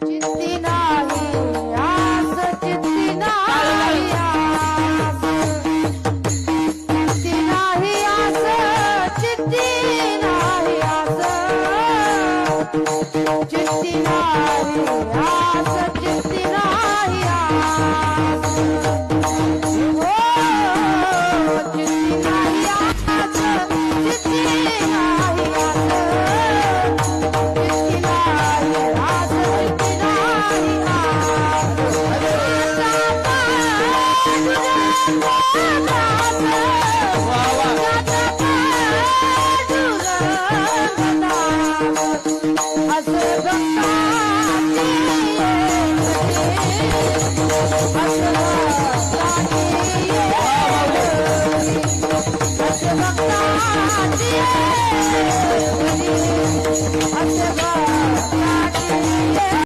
चित्ती नाही आस, चित्ती नाही आस, चित्ती नाही आस, चित्ती नाही आस, चित्ती नाही आस, चित्ती नाही आस, हो चित्ती नाही आस, चित्ती नाही आस, चित्ती नाही आस, चित्ती नाही आस.